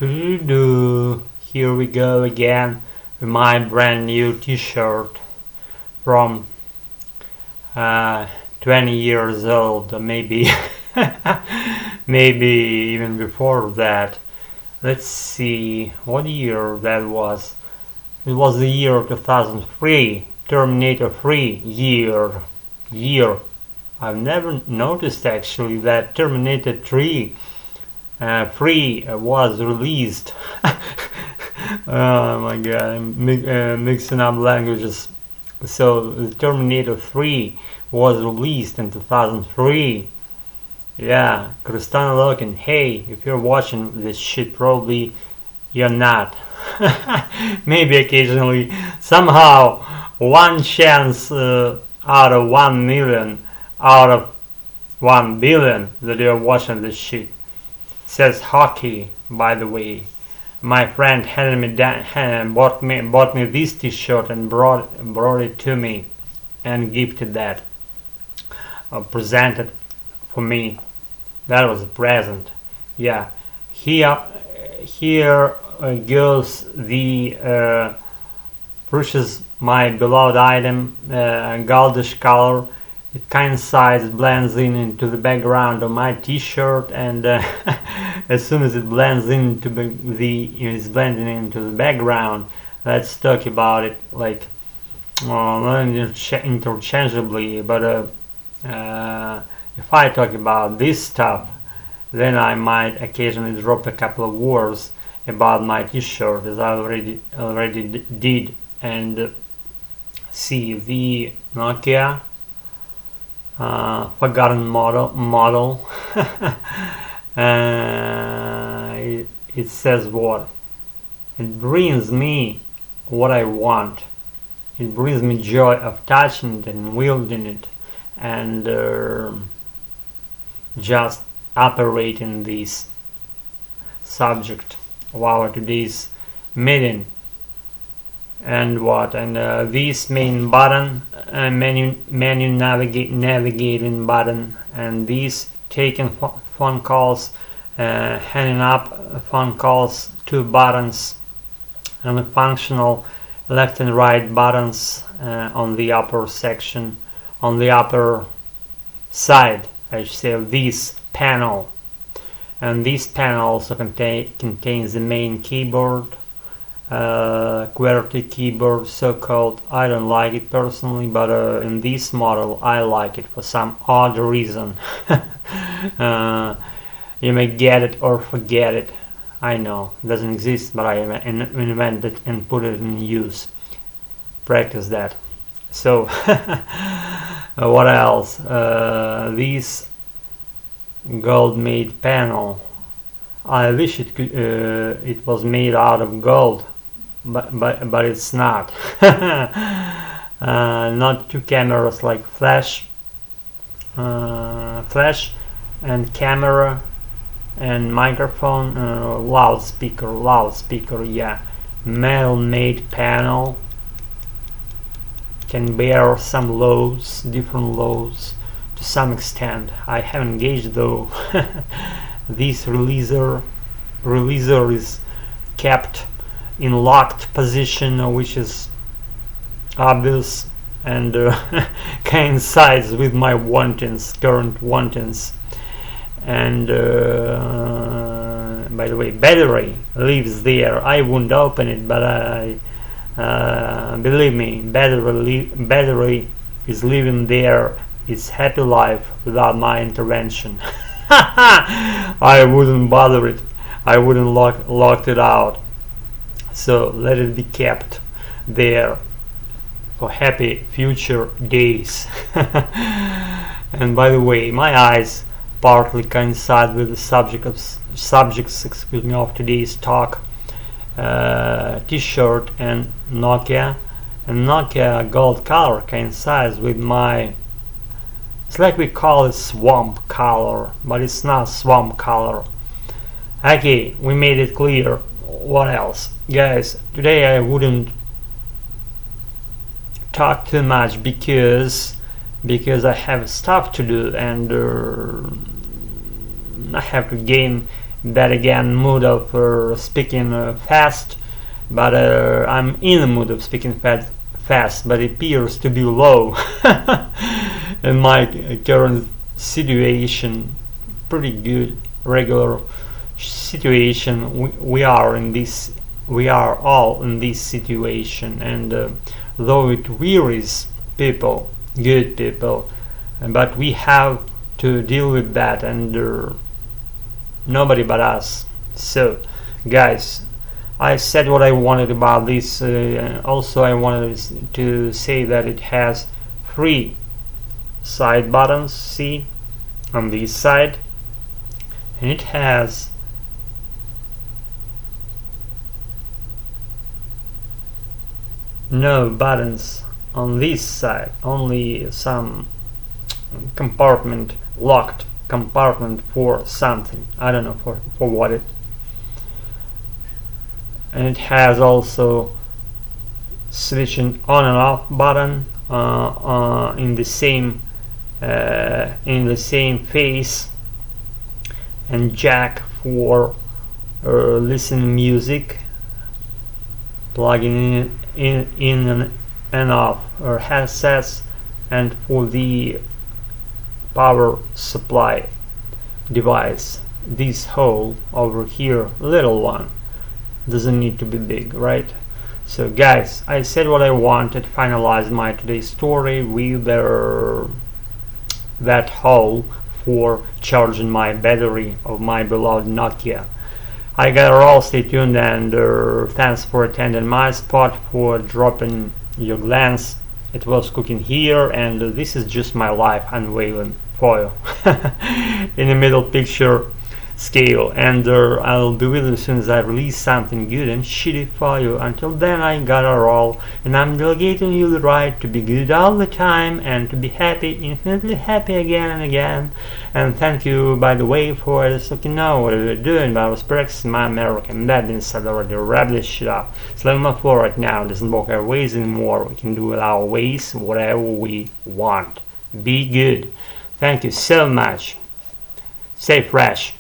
Do here we go again with my brand new t-shirt from 20 years old, maybe maybe even before that. Let's see what year that was. It was the year 2003, Terminator 3 year. I've never noticed actually that Terminator 3 was released. Oh my god, I'm mixing up languages. So the Terminator 3 was released in 2003. Yeah, Kristana Loken, hey, if you're watching this shit, probably you're not. Maybe occasionally, somehow, one chance out of 1 million, out of 1 billion that you're watching this shit. Says hockey, by the way. My friend bought me this t-shirt and brought it to me and gifted that, presented for me. That was a present. Yeah, here goes the purchase my beloved item, goldish color. It coincides, blends in into the background of my t-shirt, and as soon as it blends into is blending into the background, let's talk about it like not interchangeably, but if I talk about this stuff, then I might occasionally drop a couple of words about my t-shirt, as I already did. And see the Nokia forgotten model. It says what? It brings me what I want. It brings me joy of touching it and wielding it, and just operating this subject of our today's meeting. And what? And this main button, menu navigating button, and this taking phone calls, hanging up phone calls, 2 buttons, and the functional left and right buttons on the upper section, on the upper side, I should say, of this panel. And this panel also contains the main keyboard, QWERTY keyboard, so-called. I don't like it personally, but in this model I like it for some odd reason. You may get it or forget it. I know, it doesn't exist, but I invented it and put it in use. Practice that. So, what else? This gold-made panel. I wish it was made out of gold, but it's not. Not 2 cameras like flash and camera and microphone, loudspeaker. Yeah, metal-made panel. Can bear some loads, different loads to some extent. I haven't gauged though. This releaser is kept in locked position, which is obvious and coincides with my current wantings. And by the way, battery lives there. I wouldn't open it, but believe me, battery is living there its happy life without my intervention. I wouldn't bother it. I wouldn't lock it out. So let it be kept there for happy future days. And by the way, my eyes partly coincide with the subjects of today's talk. T-shirt and Nokia gold color coincides with my, it's like we call it swamp color, but it's not swamp color. Okay, we made it clear. What else? Guys, today I wouldn't talk too much because I have stuff to do, and I have to gain that again mood of speaking fast, but I'm in the mood of speaking fast, but it appears to be low in my current situation. Pretty good regular situation. We are in this, we are all in this situation, and though it wearies people, good people, but we have to deal with that, and nobody but us. So guys, I said what I wanted about this. Also I wanted to say that it has 3 side buttons, see, on this side, and it has no buttons on this side, only some compartment, locked compartment for something, I don't know for what it. And it has also switching on and off button in the same face, and jack for listening music, plugging in and off headsets, and for the power supply device. This hole over here, little one, doesn't need to be big, right? So guys, I said what I wanted, finalized my today's story with that hole for charging my battery of my beloved Nokia. I got all, stay tuned, and thanks for attending my spot, for dropping your glance. It was cooking here, and this is just my life unveiling foil in the middle picture scale, and I'll be with you as soon as I release something good and shitty for you. Until then, I gotta roll, and I'm delegating you the right to be good all the time and to be happy, infinitely happy again and again. And thank you, by the way, for just looking know what we're doing, but I was practicing my American. That being said, I already wrap this shit up. It's like my floor right now, it doesn't work our ways anymore. We can do it our ways, whatever we want. Be good. Thank you so much. Stay fresh.